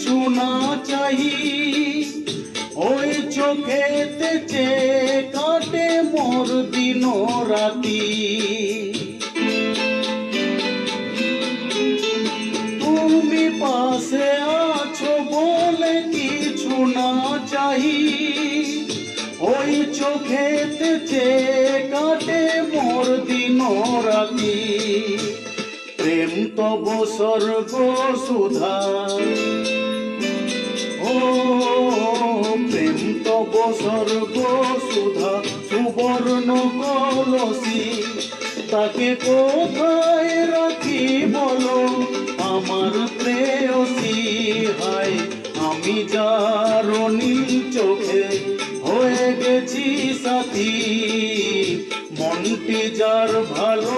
কিছু না চাহি, ওই চোখেতে চেয়ে কাটে মোর দিন রাতি। তুমি পাশে আছো বলে কিছু না চাহি, ওই চোখেতে চেয়ে কাটে মোর দিন রাতি। প্রেম তব স্বর্গ সুধা, ও প্রেম তব স্বর্গ সুধা সুবর্ণ কলসি। তাকে কোথায় রাখি বলো আমার প্রেয়সী। হায় আমি যার নীল চোখে হয়ে গেছি সাথী, মনটি যার ভালো